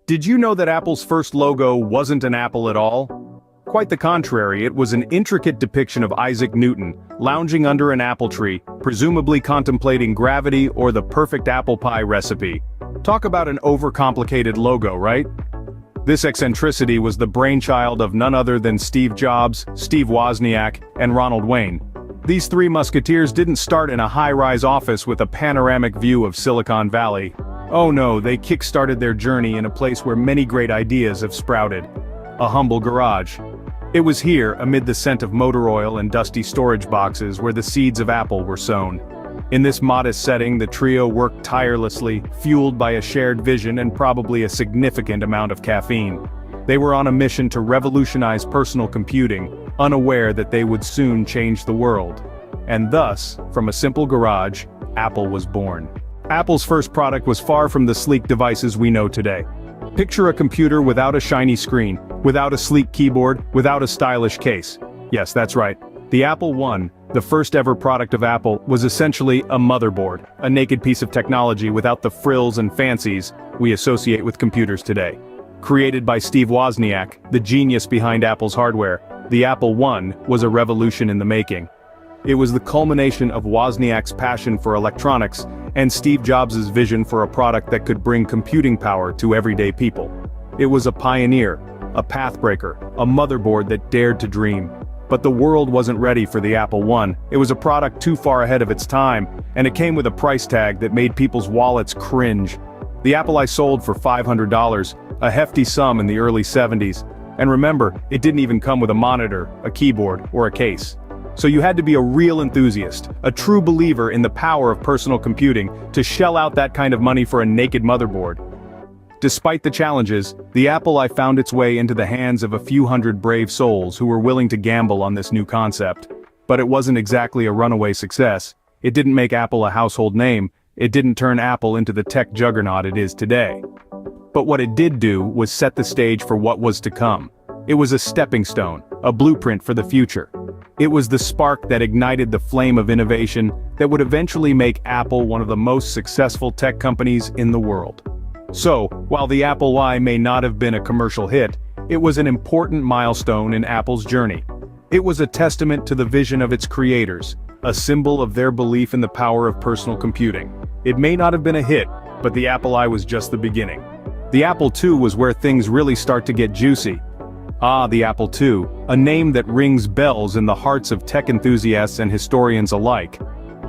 Did you know that Apple's first logo wasn't an apple at all? Quite the contrary, it was an intricate depiction of Isaac Newton, lounging under an apple tree, presumably contemplating gravity or the perfect apple pie recipe. Talk about an overcomplicated logo, right? This eccentricity was the brainchild of none other than Steve Jobs, Steve Wozniak, and Ronald Wayne. These three musketeers didn't start in a high-rise office with a panoramic view of Silicon Valley. Oh no, they kick-started their journey in a place where many great ideas have sprouted. A humble garage. It was here, amid the scent of motor oil and dusty storage boxes, where the seeds of Apple were sown. In this modest setting, the trio worked tirelessly, fueled by a shared vision and probably a significant amount of caffeine. They were on a mission to revolutionize personal computing, unaware that they would soon change the world. And thus, from a simple garage, Apple was born. Apple's first product was far from the sleek devices we know today. Picture a computer without a shiny screen, without a sleek keyboard, without a stylish case. Yes, that's right. The Apple I, the first ever product of Apple, was essentially a motherboard, a naked piece of technology without the frills and fancies we associate with computers today. Created by Steve Wozniak, the genius behind Apple's hardware, the Apple I was a revolution in the making. It was the culmination of Wozniak's passion for electronics and Steve Jobs' vision for a product that could bring computing power to everyday people. It was a pioneer, a pathbreaker, a motherboard that dared to dream. But the world wasn't ready for the Apple I. It was a product too far ahead of its time, and it came with a price tag that made people's wallets cringe. The Apple I sold for $500, a hefty sum in the early 70s. And remember, it didn't even come with a monitor, a keyboard, or a case. So you had to be a real enthusiast, a true believer in the power of personal computing, to shell out that kind of money for a naked motherboard. Despite the challenges, the Apple I found its way into the hands of a few hundred brave souls who were willing to gamble on this new concept. But it wasn't exactly a runaway success. It didn't make Apple a household name. It didn't turn Apple into the tech juggernaut it is today. But what it did do was set the stage for what was to come. It was a stepping stone, a blueprint for the future. It was the spark that ignited the flame of innovation that would eventually make Apple one of the most successful tech companies in the world. So, while the Apple I may not have been a commercial hit, it was an important milestone in Apple's journey. It was a testament to the vision of its creators, a symbol of their belief in the power of personal computing. It may not have been a hit, but the Apple I was just the beginning. The Apple II was where things really start to get juicy. Ah, the Apple II, a name that rings bells in the hearts of tech enthusiasts and historians alike.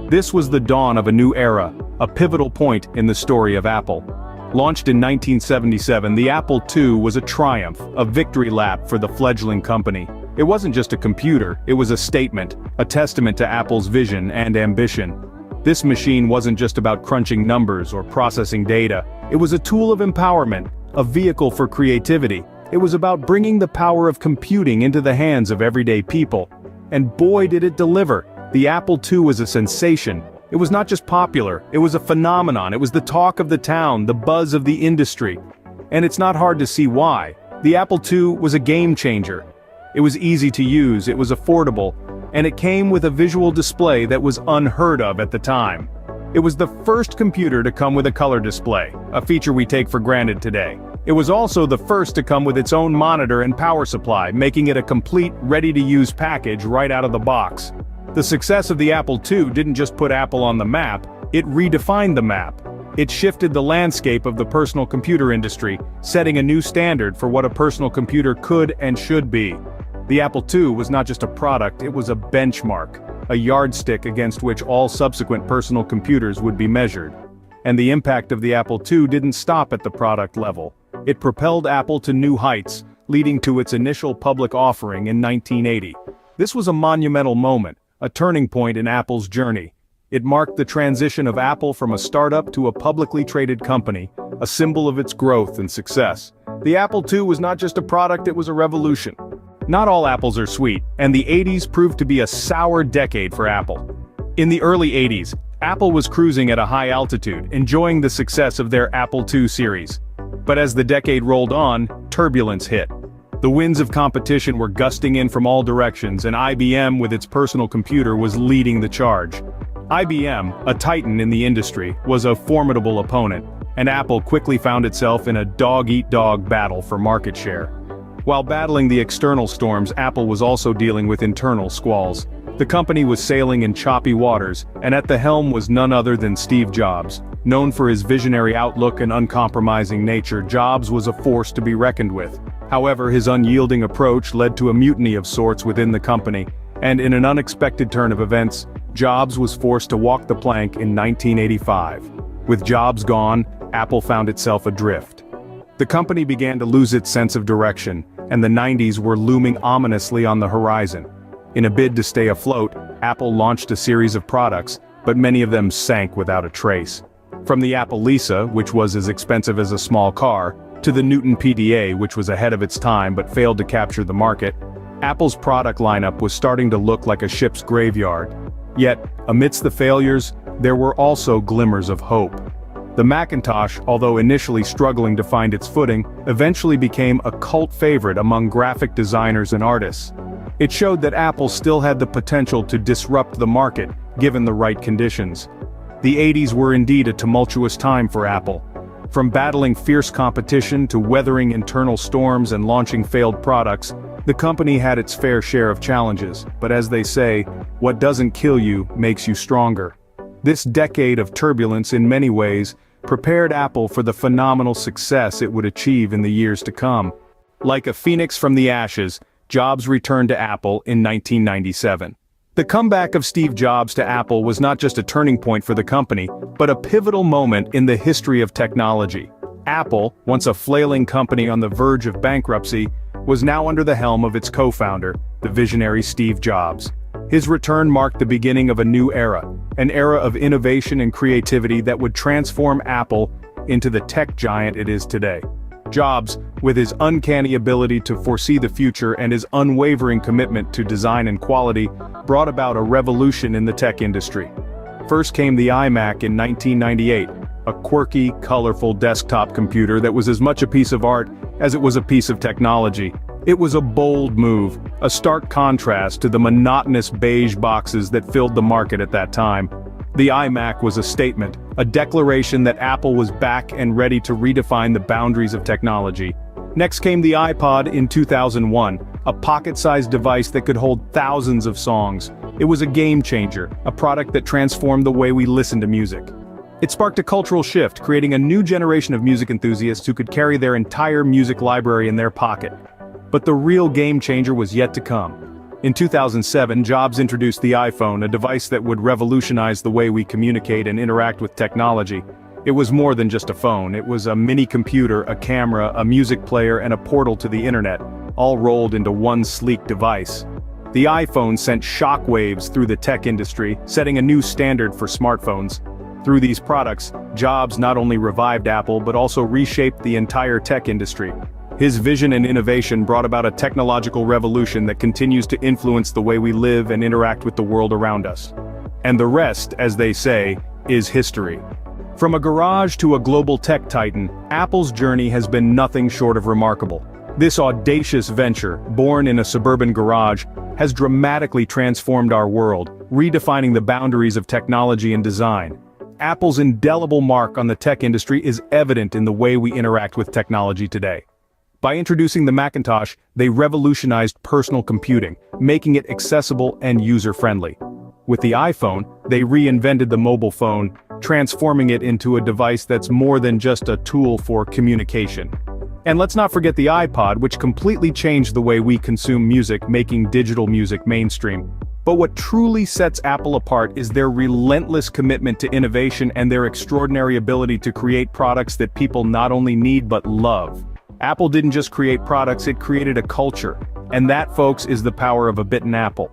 This was the dawn of a new era, a pivotal point in the story of Apple. Launched in 1977, the Apple II was a triumph, a victory lap for the fledgling company. It wasn't just a computer, it was a statement, a testament to Apple's vision and ambition. This machine wasn't just about crunching numbers or processing data. It was a tool of empowerment, a vehicle for creativity. It was about bringing the power of computing into the hands of everyday people. And boy did it deliver. The Apple II was a sensation. It was not just popular, it was a phenomenon. It was the talk of the town, the buzz of the industry. And it's not hard to see why. The Apple II was a game changer. It was easy to use, it was affordable, and it came with a visual display that was unheard of at the time. It was the first computer to come with a color display, a feature we take for granted today. It was also the first to come with its own monitor and power supply, making it a complete, ready-to-use package right out of the box. The success of the Apple II didn't just put Apple on the map, it redefined the map. It shifted the landscape of the personal computer industry, setting a new standard for what a personal computer could and should be. The Apple II was not just a product, it was a benchmark, a yardstick against which all subsequent personal computers would be measured. And the impact of the Apple II didn't stop at the product level. It propelled Apple to new heights, leading to its initial public offering in 1980. This was a monumental moment, a turning point in Apple's journey. It marked the transition of Apple from a startup to a publicly traded company, a symbol of its growth and success. The Apple II was not just a product, it was a revolution. Not all apples are sweet, and the 80s proved to be a sour decade for Apple. In the early 80s, Apple was cruising at a high altitude, enjoying the success of their Apple II series. But as the decade rolled on, turbulence hit. The winds of competition were gusting in from all directions, and IBM with its personal computer was leading the charge. IBM, a titan in the industry, was a formidable opponent. and Apple quickly found itself in a dog-eat-dog battle for market share. While battling the external storms, Apple was also dealing with internal squalls. The company was sailing in choppy waters, and at the helm was none other than Steve Jobs. Known for his visionary outlook and uncompromising nature, Jobs was a force to be reckoned with. However, his unyielding approach led to a mutiny of sorts within the company, and in an unexpected turn of events, Jobs was forced to walk the plank in 1985. With Jobs gone, Apple found itself adrift. The company began to lose its sense of direction, and the 90s were looming ominously on the horizon. In a bid to stay afloat, Apple launched a series of products, but many of them sank without a trace. From the Apple Lisa, which was as expensive as a small car, to the Newton PDA, which was ahead of its time but failed to capture the market, Apple's product lineup was starting to look like a ship's graveyard. Yet, amidst the failures, there were also glimmers of hope. The Macintosh, although initially struggling to find its footing, eventually became a cult favorite among graphic designers and artists. It showed that Apple still had the potential to disrupt the market, given the right conditions. The 80s were indeed a tumultuous time for Apple. From battling fierce competition to weathering internal storms and launching failed products, the company had its fair share of challenges, but as they say, what doesn't kill you makes you stronger. This decade of turbulence in many ways prepared Apple for the phenomenal success it would achieve in the years to come. Like a phoenix from the ashes, Jobs returned to Apple in 1997. The comeback of Steve Jobs to Apple was not just a turning point for the company, but a pivotal moment in the history of technology. Apple, once a flailing company on the verge of bankruptcy, was now under the helm of its co-founder, the visionary Steve Jobs. His return marked the beginning of a new era, an era of innovation and creativity that would transform Apple into the tech giant it is today. Jobs, with his uncanny ability to foresee the future and his unwavering commitment to design and quality, brought about a revolution in the tech industry. First came the iMac in 1998, a quirky, colorful desktop computer that was as much a piece of art as it was a piece of technology. It was a bold move, a stark contrast to the monotonous beige boxes that filled the market at that time. The iMac was a statement, a declaration that Apple was back and ready to redefine the boundaries of technology. Next came the iPod in 2001, a pocket-sized device that could hold thousands of songs. It was a game changer, a product that transformed the way we listen to music. It sparked a cultural shift, creating a new generation of music enthusiasts who could carry their entire music library in their pocket. But the real game changer was yet to come. In 2007, Jobs introduced the iPhone, a device that would revolutionize the way we communicate and interact with technology. It was more than just a phone. It was a mini computer, a camera, a music player, and a portal to the internet, all rolled into one sleek device. The iPhone sent shockwaves through the tech industry, setting a new standard for smartphones. Through these products, Jobs not only revived Apple but also reshaped the entire tech industry. His vision and innovation brought about a technological revolution that continues to influence the way we live and interact with the world around us. And the rest, as they say, is history. From a garage to a global tech titan, Apple's journey has been nothing short of remarkable. This audacious venture, born in a suburban garage, has dramatically transformed our world, redefining the boundaries of technology and design. Apple's indelible mark on the tech industry is evident in the way we interact with technology today. By introducing the Macintosh, they revolutionized personal computing, making it accessible and user-friendly. With the iPhone, they reinvented the mobile phone, transforming it into a device that's more than just a tool for communication. And let's not forget the iPod, which completely changed the way we consume music, making digital music mainstream. But what truly sets Apple apart is their relentless commitment to innovation and their extraordinary ability to create products that people not only need but love. Apple didn't just create products, it created a culture. And that, folks, is the power of a bitten apple.